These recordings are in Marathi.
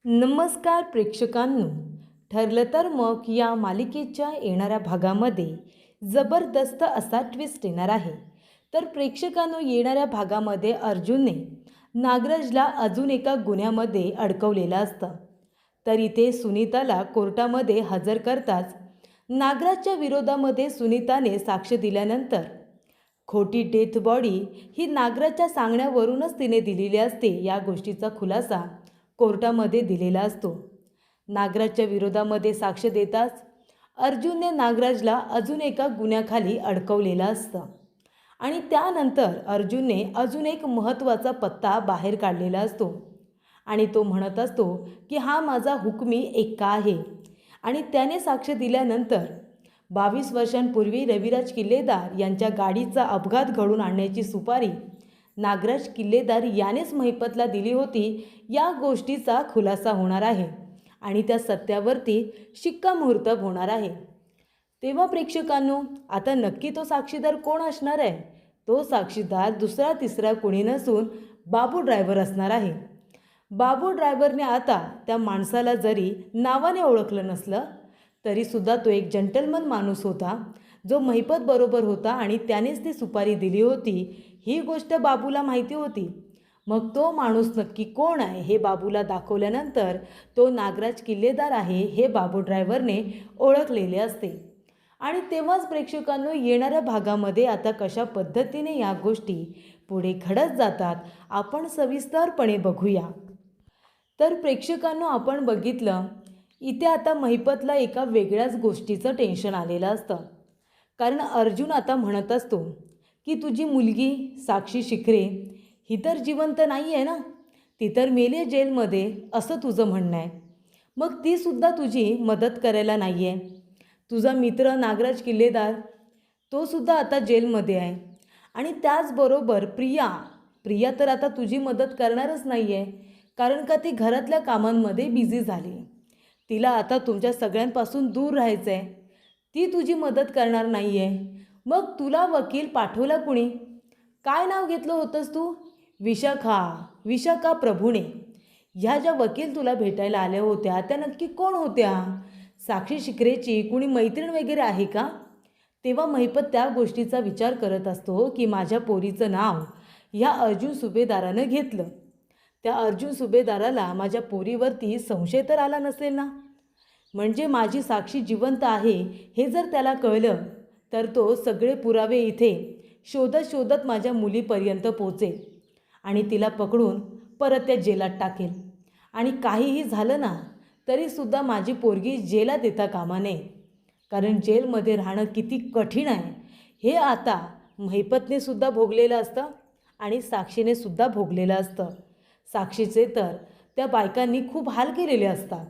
नमस्कार प्रेक्षकांनो. ठरलं तर मग या मालिकेच्या येणाऱ्या भागामध्ये जबरदस्त असा ट्विस्ट येणार आहे. तर प्रेक्षकांनो, येणाऱ्या भागामध्ये अर्जुनने नागराजला अजून एका गुन्ह्यामध्ये अडकवलेलं असतं. तर इथे सुनीताला कोर्टामध्ये हजर करताच नागराजच्या विरोधामध्ये सुनीताने साक्ष दिल्यानंतर खोटी डेथ बॉडी ही नागराजच्या सांगण्यावरूनच तिने दिलेली असते, या गोष्टीचा खुलासा कोर्टामध्ये दिलेला असतो. नागराजच्या विरोधामध्ये साक्ष देताच अर्जुनने नागराजला अजून एका गुन्ह्याखाली अडकवलेलं असतं आणि त्यानंतर अर्जुनने अजून एक महत्त्वाचा पत्ता बाहेर काढलेला असतो आणि तो म्हणत असतो की हा माझा हुकमी एक्का आहे. आणि त्याने साक्ष दिल्यानंतर 22 वर्षांपूर्वी रविराज किल्लेदार यांच्या गाडीचा अपघात घडून आणण्याची सुपारी नागराज किल्लेदार यानेच महिपतला दिली होती, या गोष्टीचा खुलासा होणार आहे आणि त्या सत्यावरती शिक्कामोर्तब होणार आहे. तेव्हा प्रेक्षकांनो, आता नक्की तो साक्षीदार कोण असणार आहे? तो साक्षीदार दुसरा तिसरा कोणी नसून बाबू ड्रायव्हर असणार आहे. बाबू ड्रायव्हरने आता त्या माणसाला जरी नावाने ओळखलं नसलं तरीसुद्धा तो एक जंटलमन माणूस होता, जो महिपत बरोबर होता आणि त्यानेच ती सुपारी दिली होती, ही गोष्ट बाबूला माहिती होती. मग तो माणूस नक्की कोण आहे हे बाबूला दाखवल्यानंतर तो नागराज किल्लेदार आहे हे बाबू ड्रायव्हरने ओळखलेले असते. आणि तेव्हाच प्रेक्षकांनो, येणाऱ्या भागामध्ये आता कशा पद्धतीने या गोष्टी पुढे घडत जातात आपण सविस्तरपणे बघूया. तर प्रेक्षकांनो, आपण बघितलं इथे आता महिपतला एका वेगळ्याच गोष्टीचं टेन्शन आलेलं असतं. कारण अर्जुन आता म्हणत असतो की तुझी मुलगी साक्षी शिखरे ही तर जिवंत नाही आहे ना, ती तर मेली जेलमध्ये, असं तुझं म्हणणं आहे. मग तीसुद्धा तुझी मदत करायला नाही आहे. तुझा मित्र नागराज किल्लेदार तोसुद्धा आता जेलमध्ये आहे आणि त्याचबरोबर प्रिया तर आता तुझी मदत करणारच नाही आहे, कारण का ती घरातल्या कामांमध्ये बिझी झाली. तिला आता तुमच्या सगळ्यांपासून दूर राहायचं आहे, ती तुझी मदत करणार नाही आहे. मग तुला वकील पाठवला कुणी? काय नाव घेतलं होतंस तू? विशाखा प्रभूणे. ह्या ज्या वकील तुला भेटायला आल्या होत्या त्या नक्की कोण होत्या? साक्षी शिखरेची कुणी मैत्रीण वगैरे आहे का? तेव्हा महिपत त्या गोष्टीचा विचार करत असतो की माझ्या पोरीचं नाव ह्या अर्जुन सुभेदारानं घेतलं. त्या अर्जुन सुभेदाराला माझ्या पोरीवरती संशय तर आला नसेल ना? म्हणजे माझी साक्षी जिवंत आहे हे जर त्याला कळलं तर तो सगळे पुरावे इथे शोधत माझ्या मुलीपर्यंत पोचेल आणि तिला पकडून परत त्या जेलात टाकेल. आणि काहीही झालं ना तरीसुद्धा माझी पोरगी जेलात येता कामा नये, कारण जेलमध्ये राहणं किती कठीण आहे हे आता महिपतने सुद्धा भोगलेलं असतं आणि साक्षीने सुद्धा भोगलेलं असतं. साक्षीचे तर त्या बायकांनी खूप हाल केलेले असतात,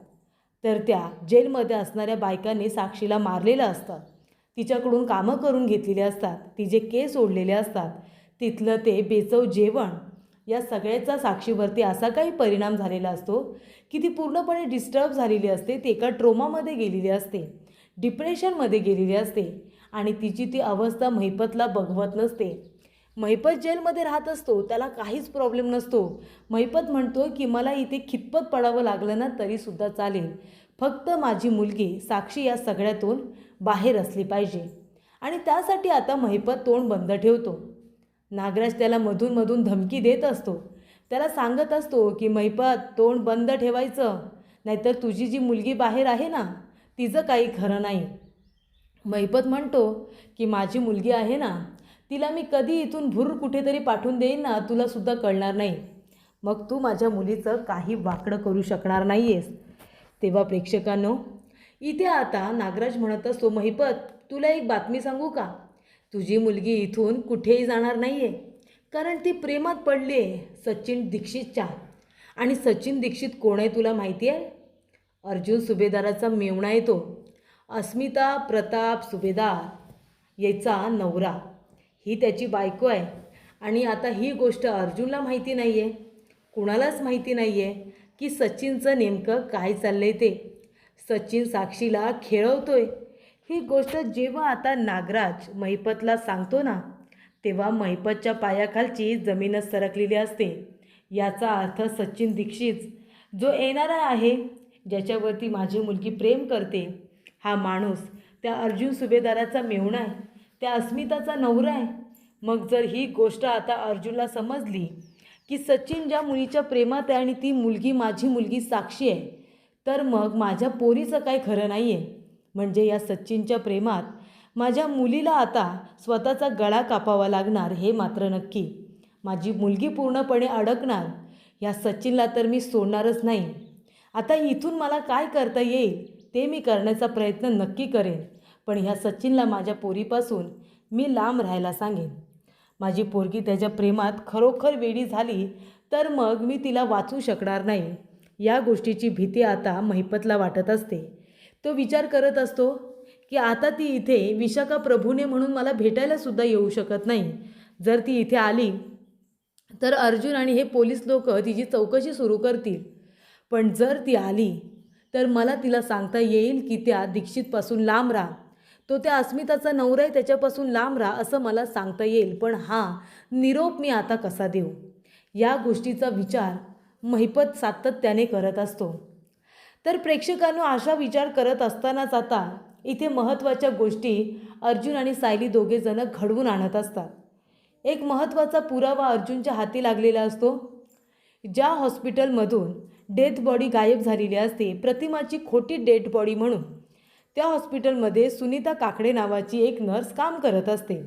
तर त्या जेलमध्ये असणाऱ्या बायकांनी साक्षीला मारलेलं असतं, तिच्याकडून कामं करून घेतलेली असतात, तिचे केस ओढलेले असतात, तिथलं ते बेचव जेवण, या सगळ्याचा साक्षीवरती असा काही परिणाम झालेला असतो की ती पूर्णपणे डिस्टर्ब झालेली असते, ती एका ट्रोमामध्ये गेलेली असते, डिप्रेशनमध्ये गेलेली असते आणि तिची ती अवस्था महिपतला बघवत नसते. महिपत जेलमध्ये राहत असतो, त्याला काहीच प्रॉब्लेम नसतो. महिपत म्हणतो की मला इथे खितपत पडावं लागलं ना तरीसुद्धा चालेल, फक्त माझी मुलगी साक्षी या सगळ्यातून बाहेर असली पाहिजे. आणि त्यासाठी आता महिपत तोंड बंद ठेवतो. नागराज त्याला मधून धमकी देत असतो, त्याला सांगत असतो की महिपत तोंड बंद ठेवायचं, नाहीतर तुझी जी मुलगी बाहेर आहे ना तिचं काही खरं नाही. महिपत म्हणतो की माझी मुलगी आहे ना, तिला मी कधी इथून भूर कुठेतरी पाठवून देईन ना, तुलासुद्धा कळणार नाही. मग तू माझ्या मुलीचं काही वाकडं करू शकणार नाही आहेस. तेव्हा प्रेक्षकांनो, इथे आता नागराज म्हणत असतो, महिपत तुला एक बातमी सांगू का? तुझी मुलगी इथून कुठेही जाणार नाही आहे, कारण ती प्रेमात पडली आहे सचिन दीक्षितच्या. आणि सचिन दीक्षित कोण आहे तुला माहिती आहे? अर्जुन सुभेदाराचा मेवणा आहे तो, अस्मिता प्रताप सुभेदार याचा नवरा, ही त्याची बायको आहे. आणि आता ही गोष्ट अर्जुनला माहिती नाही आहे, कुणालाच माहिती नाही आहे की सचिनचं नेमकं काय चाललं आहे ते. सचिन साक्षीला खेळवतोय ही गोष्ट जेव्हा आता नागराज महिपतला सांगतो ना, तेव्हा महिपतच्या पायाखालची जमीनच सरकलेली असते. याचा अर्थ सचिन दीक्षित जो येणारा आहे, ज्याच्यावरती माझी मुलगी प्रेम करते, हा माणूस त्या अर्जुन सुभेदाराचा मेहुणा आहे, त्या अस्मिताचा नवरा आहे. मग जर ही गोष्ट आता अर्जुनला समजली की सचिन ज्या मुलीच्या प्रेमात आहे आणि ती मुलगी माझी मुलगी साक्षी आहे, तर मग माझ्या पोरीचं काही खरं नाही आहे. म्हणजे या सचिनच्या प्रेमात माझ्या मुलीला आता स्वतःचा गळा कापावा लागणार हे मात्र नक्की. माझी मुलगी पूर्णपणे अडकणार. या सचिनला तर मी सोडणारच नाही. आता इथून मला काय करता येईल ते मी करण्याचा प्रयत्न नक्की करेन, पण ह्या सचिनला माझ्या पोरीपासून मी लांब राहायला सांगेन. माझी पोरगी त्याच्या प्रेमात खरोखर वेडी झाली तर मग मी तिला वाचवू शकणार नाही. या गोष्टीची भीती आता महिपतला वाटत असते. तो विचार करत असतो की आता ती इथे विशाखा प्रभूने म्हणून मला भेटायलासुद्धा येऊ शकत नाही. जर ती इथे आली तर अर्जुन आणि हे पोलीस लोक तिची चौकशी सुरू करतील. पण जर ती आली तर मला तिला सांगता येईल की त्या दीक्षितपासून लांब राहा, तो त्या अस्मिताचा नवरा आहे त्याच्यापासून लांब राहा असं मला सांगता येईल. पण हा निरोप मी आता कसा देऊ, या गोष्टीचा विचार महिपत सातत्याने करत असतो. तर प्रेक्षकांनो, असा विचार करत असतानाच आता इथे महत्त्वाच्या गोष्टी अर्जुन आणि सायली दोघेजणं घडवून आणत असतात. एक महत्त्वाचा पुरावा अर्जुनच्या हाती लागलेला असतो. ज्या हॉस्पिटलमधून डेथ बॉडी गायब झालेली असते, प्रतिमाची खोटी डेथ बॉडी म्हणून, त्या हॉस्पिटलमध्ये सुनीता काकडे नावाची एक नर्स काम करत असते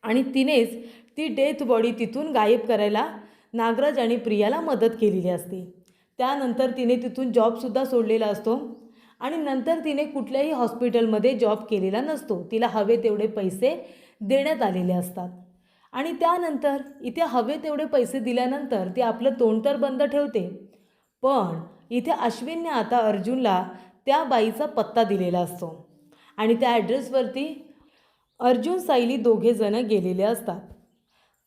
आणि तिनेच ती डेथ बॉडी तिथून गायब करायला नागराज आणि प्रियाला मदत केलेली असते. त्यानंतर तिने तिथून जॉबसुद्धा सोडलेला असतो आणि नंतर तिने कुठल्याही हॉस्पिटलमध्ये जॉब केलेला नसतो. तिला हवे तेवढे पैसे देण्यात आलेले असतात आणि त्यानंतर इथे हवे तेवढे पैसे दिल्यानंतर ती आपलं तोंड तर बंद ठेवते. पण इथे अश्विनने आता अर्जुनला त्या बाईचा पत्ता दिलेला असतो आणि त्या ॲड्रेसवरती अर्जुन सायली दोघेजणं गेलेले असतात.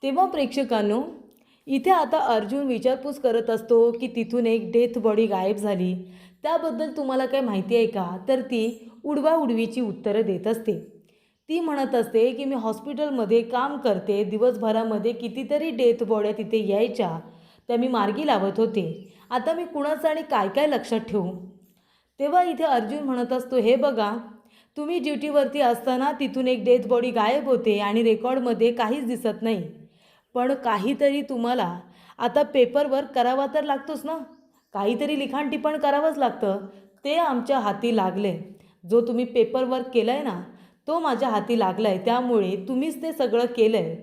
तेव्हा प्रेक्षकांनो, इथे आता अर्जुन विचारपूस करत असतो की तिथून एक डेथ बॉडी गायब झाली, त्याबद्दल तुम्हाला काय माहिती आहे का? तर ती उडवाउडवीची उत्तरं देत असते. ती म्हणत असते की मी हॉस्पिटलमध्ये काम करते, दिवसभरामध्ये कितीतरी डेथ बॉड्या तिथे यायच्या, त्या मी मार्गी लावत होते. आता मी कुणाचं आणि काय काय लक्षात ठेवू? तेव्हा इथे अर्जुन म्हणत असतो, हे बघा, तुम्ही ड्युटीवरती असताना तिथून एक डेथ बॉडी गायब होते आणि रेकॉर्डमध्ये काहीच दिसत नाही. पण काहीतरी तुम्हाला आता पेपरवर्क करावा तर लागतोच ना, काहीतरी लिखाण टिप्पण करावंच लागतं. ते आमच्या हाती लागले. जो तुम्ही पेपरवर्क केलं आहे ना, तो माझ्या हाती लागला आहे. त्यामुळे तुम्हीच ते सगळं केलं आहे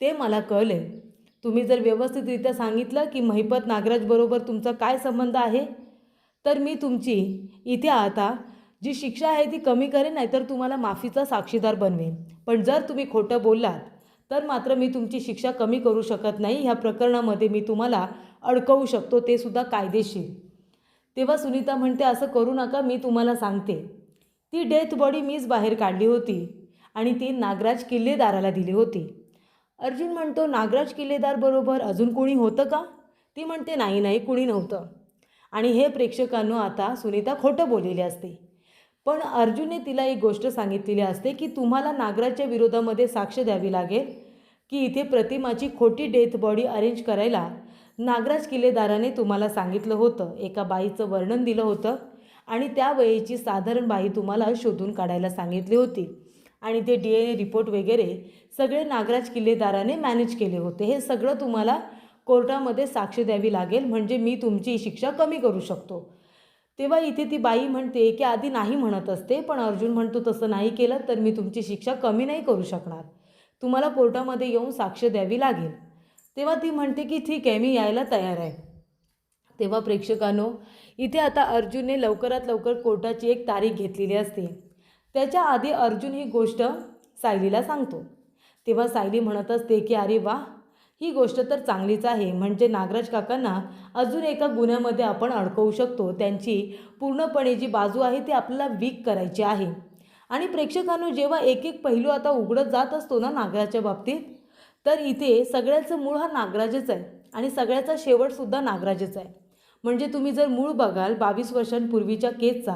ते मला कळलं आहे. तुम्ही जर व्यवस्थितरित्या सांगितलं की महिपत नागराजबरोबर तुमचा काय संबंध आहे, तर मी तुमची इथे आता जी शिक्षा आहे ती कमी करेन, नाहीतर तुम्हाला माफीचा साक्षीदार बनवेन. पण जर तुम्ही खोटं बोललात तर मात्र मी तुमची शिक्षा कमी करू शकत नाही. ह्या प्रकरणामध्ये मी तुम्हाला अडकवू शकतो, ते सुद्धा कायदेशीर. तेव्हा सुनीता म्हणते, असं करू नका, मी तुम्हाला सांगते, ती डेथ बॉडी मीच बाहेर काढली होती आणि ती नागराज किल्लेदाराला दिली होती. अर्जुन म्हणतो, नागराज किल्लेदार बरोबर अजून कोणी होतं का? ती म्हणते, नाही नाही, कुणी नव्हतं. आणि हे प्रेक्षकांनो, आता सुनीता खोटं बोललेली असते. पण अर्जुनने तिला एक गोष्ट सांगितलेली असते की तुम्हाला नागराजच्या विरोधामध्ये साक्ष द्यावी लागेल की इथे प्रतिमाची खोटी डेथ बॉडी अरेंज करायला नागराज किल्लेदाराने तुम्हाला सांगितलं होतं. एका बाईचं वर्णन दिलं होतं आणि त्या वेळेची साधारण बाई तुम्हाला शोधून काढायला सांगितली होती आणि ते DNA रिपोर्ट वगैरे सगळे नागराज किल्लेदाराने मॅनेज केले होते. हे सगळं तुम्हाला कोर्टामध्ये साक्ष द्यावी लागेल, म्हणजे मी तुमची शिक्षा कमी करू शकतो. तेव्हा इथे ती बाई म्हणते की आधी नाही म्हणत असते, पण अर्जुन म्हणतो, तसं नाही केलं तर मी तुमची शिक्षा कमी नाही करू शकणार, तुम्हाला कोर्टामध्ये येऊन साक्ष द्यावी लागेल. तेव्हा ती म्हणते की ठीक आहे, मी यायला तयार आहे. तेव्हा प्रेक्षकांनो, इथे आता अर्जुनने लवकरात लवकर कोर्टाची एक तारीख घेतलेली असते. त्याच्या आधी अर्जुन ही गोष्ट सायलीला सांगतो. तेव्हा सायली म्हणत असते की अरे वा, ही गोष्ट तर चांगलीच आहे, म्हणजे नागराज काकांना अजून एका गुन्ह्यामध्ये आपण अडकवू शकतो. त्यांची पूर्णपणे जी बाजू आहे ती आपल्याला वीक करायची आहे. आणि प्रेक्षकांनो, जेव्हा एक एक पैलू आता उघडत जात असतो ना नागराजच्या बाबतीत, तर इथे सगळ्याचं मूळ हा नागराजच आहे आणि सगळ्याचा शेवटसुद्धा नागराजच आहे. म्हणजे तुम्ही जर मूळ बघाल 22 वर्षांपूर्वीच्या केसचा,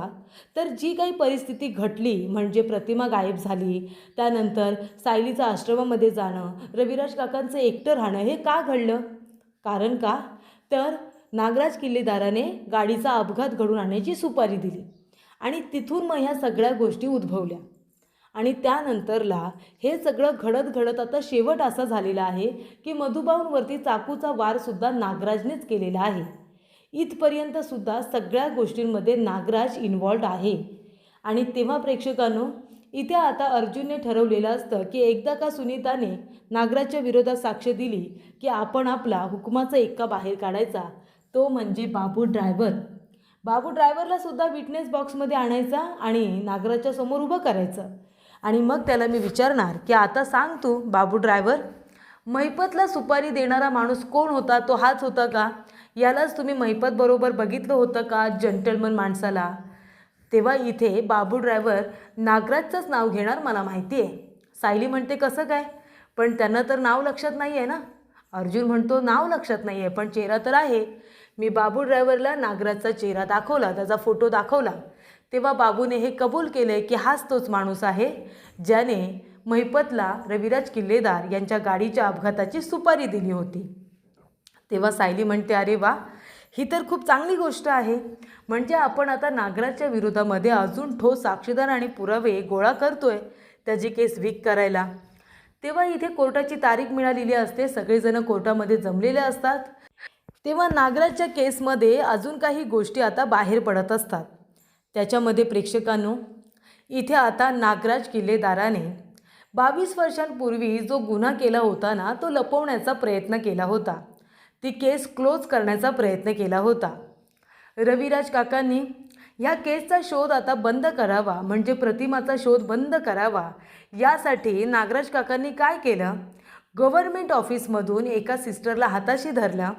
तर जी काही परिस्थिती घडली, म्हणजे प्रतिमा गायब झाली, त्यानंतर सायलीचं आश्रमामध्ये जाणं, रविराज काकांचं एकटं राहणं, हे का घडलं? कारण का तर नागराज किल्लेदाराने गाडीचा अपघात घडवून आणण्याची सुपारी दिली आणि तिथून मग ह्या सगळ्या गोष्टी उद्भवल्या. आणि त्यानंतरला हे सगळं घडत घडत आता शेवट असा झालेला आहे की मधुबाऊंवरती चाकूचा वारसुद्धा नागराजनेच केलेला आहे. इथपर्यंतसुद्धा सगळ्या गोष्टींमध्ये नागराज इन्वॉल्ड आहे. आणि तेव्हा प्रेक्षकांनो, इथे आता अर्जुनने ठरवलेलं असतं की एकदा का सुनीताने नागराजच्या विरोधात साक्ष दिली की आपण आपला हुकमाचा एक्का बाहेर काढायचा, तो म्हणजे बाबू ड्रायव्हर. बाबू ड्रायव्हरला सुद्धा विटनेस बॉक्समध्ये आणायचा आणि नागराजच्या समोर उभं करायचं. आणि मग त्याला मी विचारणार की आता सांग तू बाबू ड्रायव्हर, महिपतला सुपारी देणारा माणूस कोण होता? तो हाच होता का? यालाच तुम्ही महिपतबरोबर बघितलं होतं का जंटलमन माणसाला? तेव्हा इथे बाबू ड्रायव्हर नागराजचंच नाव घेणार मला माहिती आहे. सायली म्हणते कसं काय? पण त्यांना तर नाव लक्षात नाही आहे ना. अर्जुन म्हणतो नाव लक्षात नाही आहे पण चेहरा तर आहे. मी बाबू ड्रायव्हरला नागराजचा चेहरा दाखवला, त्याचा फोटो दाखवला, तेव्हा बाबूने हे कबूल केले की हाच तोच माणूस आहे ज्याने महिपतला रविराज किल्लेदार यांच्या गाडीच्या अपघाताची सुपारी दिली होती. तेव्हा सायली म्हणते अरे वा, ही तर खूप चांगली गोष्ट आहे. म्हणजे आपण आता नागराजच्या विरोधामध्ये अजून ठोस साक्षीदार आणि पुरावे गोळा करतोय त्याची केस वीक करायला. तेव्हा इथे कोर्टाची तारीख मिळालेली असते, सगळेजण कोर्टामध्ये जमलेले असतात. तेव्हा नागराजच्या केसमध्ये अजून काही गोष्टी आता बाहेर पडत असतात. त्याच्यामध्ये प्रेक्षकांनो, इथे आता नागराज किल्लेदाराने 22 वर्षांपूर्वी जो गुन्हा केला होता ना, तो लपवण्याचा प्रयत्न केला होता. ती केस क्लोज करण्याचा प्रयत्न केला होता. रविराज काकांनी ह्या केसचा शोध आता बंद करावा, म्हणजे प्रतिमाचा शोध बंद करावा, यासाठी नागराज काकांनी काय केलं, गव्हर्नमेंट ऑफिसमधून एका सिस्टरला हाताशी धरला,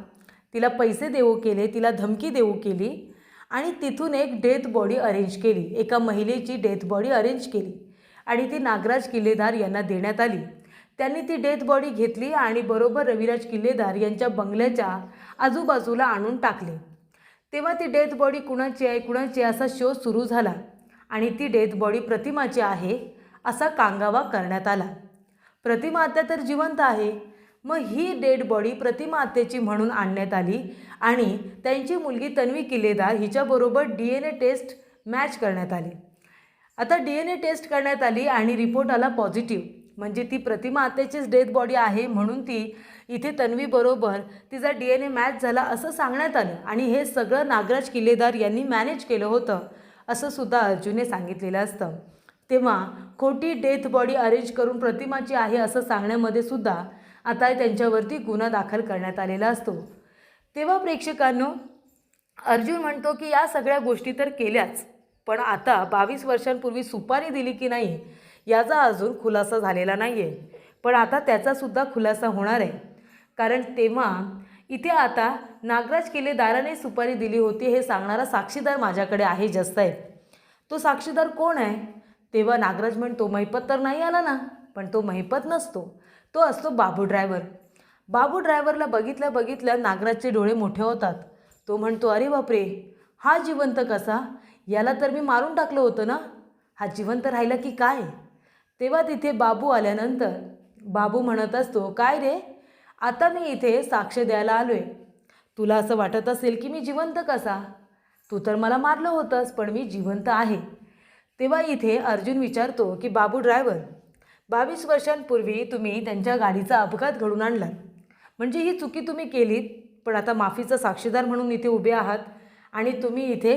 तिला पैसे देऊ केले, तिला धमकी देऊ केली आणि तिथून एक डेथ बॉडी अरेंज केली, एका महिलेची डेथ बॉडी अरेंज केली आणि ती नागराज किल्लेदार यांना देण्यात आली. त्यांनी ती डेथ बॉडी घेतली आणि बरोबर रविराज किल्लेदार यांच्या बंगल्याच्या आजूबाजूला आणून टाकली. तेव्हा ती डेथ बॉडी कुणाची आहे असा शोध सुरू झाला आणि ती डेथ बॉडी प्रतिमाची आहे असा कांगावा करण्यात आला. प्रतिमा आत्या तर जिवंत आहे. मग ही डेड बॉडी प्रतिमा आत्याची म्हणून आणण्यात आली आणि त्यांची मुलगी तन्वी किल्लेदार हिच्याबरोबर DNA टेस्ट मॅच करण्यात आली. आता DNA टेस्ट करण्यात आली आणि रिपोर्ट आला पॉझिटिव्ह, म्हणजे ती प्रतिमा आत्याचीच डेथ बॉडी आहे म्हणून ती इथे तन्वीबरोबर तिचा DNA मॅच झाला असं सांगण्यात आलं. आणि हे सगळं नागराज किल्लेदार यांनी मॅनेज केलं होतं असं सुद्धा अर्जुनने सांगितलेलं असतं. तेव्हा खोटी डेथ बॉडी अरेंज करून प्रतिमाची आहे असं सांगण्यामध्ये सुद्धा आता त्यांच्यावरती गुन्हा दाखल करण्यात आलेला असतो. तेव्हा प्रेक्षकांनो, अर्जुन म्हणतो की या सगळ्या गोष्टी तर केल्याच, पण आता 22 वर्षांपूर्वी सुपारी दिली की नाही याचा अजून खुलासा झालेला नाही आहे. पण आता त्याचासुद्धा खुलासा होणार आहे. कारण तेव्हा इथे आता नागराज किल्लेदाराने सुपारी दिली होती हे सांगणारा साक्षीदार माझ्याकडे आहे जजसाहेब. तो साक्षीदार कोण आहे? तेव्हा नागराज म्हणतो महिपत तर नाही आला ना. पण तो महिपत नसतो, तो असतो बाबू ड्रायव्हर. बाबू ड्रायव्हरला बघितल्या नागराजचे डोळे मोठे होतात. तो म्हणतो अरे बापरे, हा जिवंत कसा? याला तर मी मारून टाकलं होतं ना, हा जिवंत राहिला की काय? तेव्हा तिथे बाबू आल्यानंतर बाबू म्हणत असतो काय रे, आता मी इथे साक्ष द्यायला आलोय. तुला असं वाटत असेल की मी जिवंत कसा? तू तर मला मारलं होतंस पण मी जिवंत आहे. तेव्हा इथे अर्जुन विचारतो की बाबू ड्रायव्हर, 22 वर्षांपूर्वी तुम्ही त्यांच्या गाडीचा अपघात घडवून आणला, म्हणजे ही चुकी तुम्ही केलीत, पण आता माफीचा साक्षीदार म्हणून इथे उभे आहात आणि तुम्ही इथे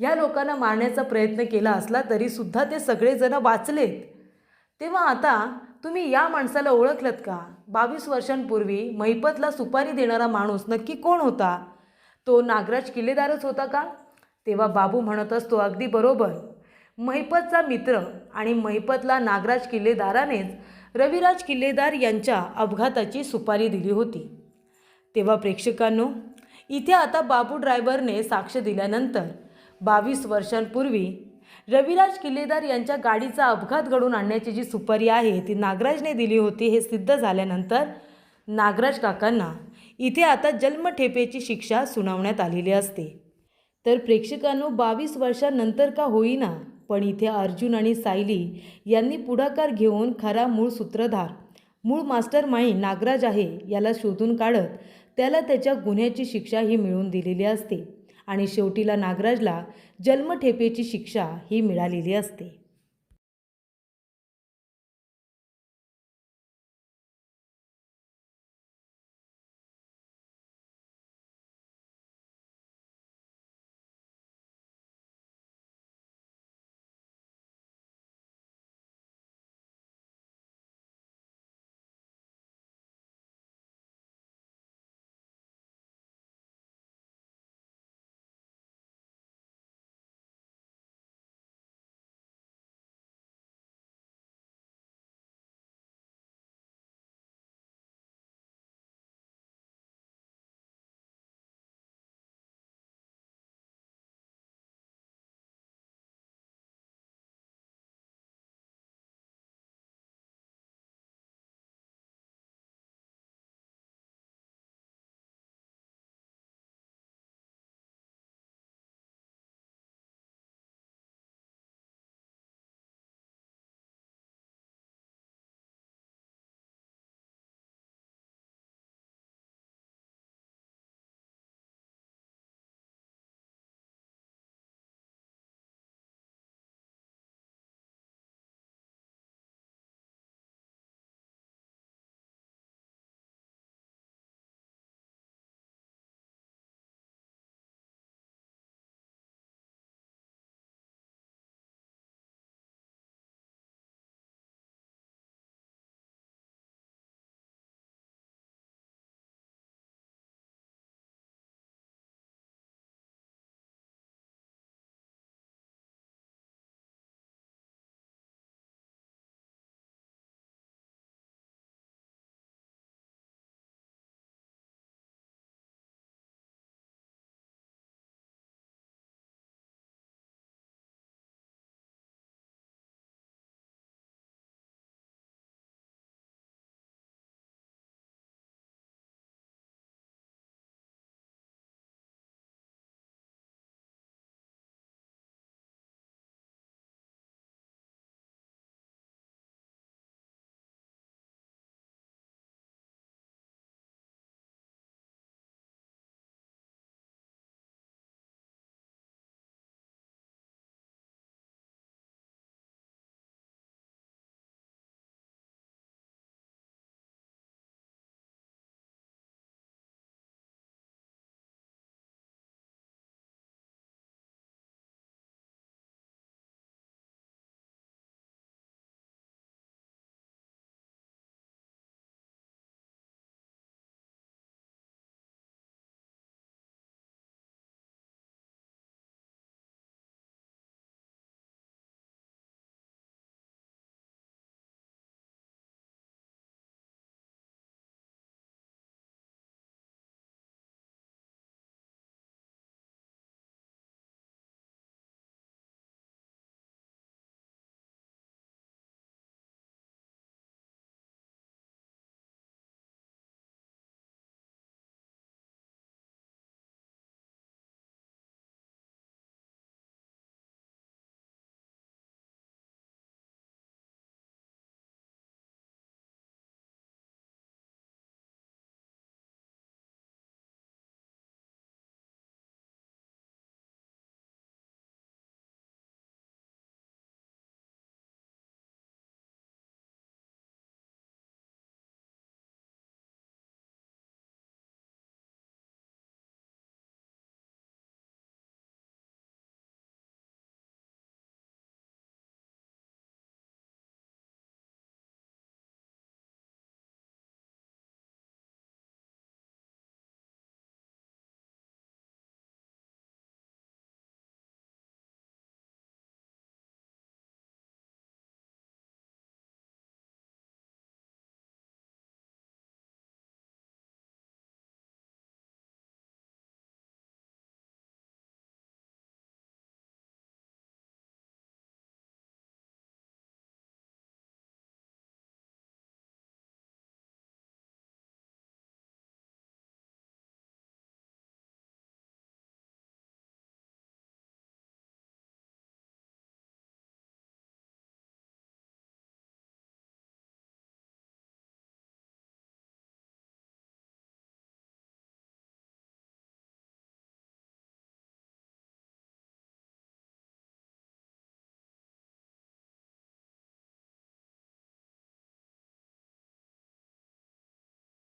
ह्या लोकांना मारण्याचा प्रयत्न केला असला तरीसुद्धा ते सगळेजण वाचलेत. तेव्हा आता तुम्ही या माणसाला ओळखलत का? 22 वर्षांपूर्वी महिपतला सुपारी देणारा माणूस नक्की कोण होता? तो नागराज किल्लेदारच होता का? तेव्हा बाबू म्हणत असतो अगदी बरोबर, महिपतचा मित्र आणि महिपतला नागराज किल्लेदारानेच रविराज किल्लेदार यांच्या अपघाताची सुपारी दिली होती. तेव्हा प्रेक्षकांनो, इथे आता बाबू ड्रायव्हरने साक्ष दिल्यानंतर 22 वर्षांपूर्वी रविराज किल्लेदार यांच्या गाडीचा अपघात घडवून आणण्याची जी सुपारी आहे ती नागराजने दिली होती हे सिद्ध झाल्यानंतर नागराज काकांना इथे आता जन्मठेपेची शिक्षा सुनावण्यात आलेली असते. तर प्रेक्षकांनो, 22 वर्षांनंतर का होईना, पण इथे अर्जुन आणि सायली यांनी पुढाकार घेऊन खरा मूळ सूत्रधार, मूळ मास्टर माइंड नागराज आहे याला शोधून काढत त्याला त्याच्या गुन्ह्याची शिक्षा ही मिळवून दिलेली असते आणि शेवटीला नागराजला जन्मठेपेची शिक्षा ही मिळालेली असते.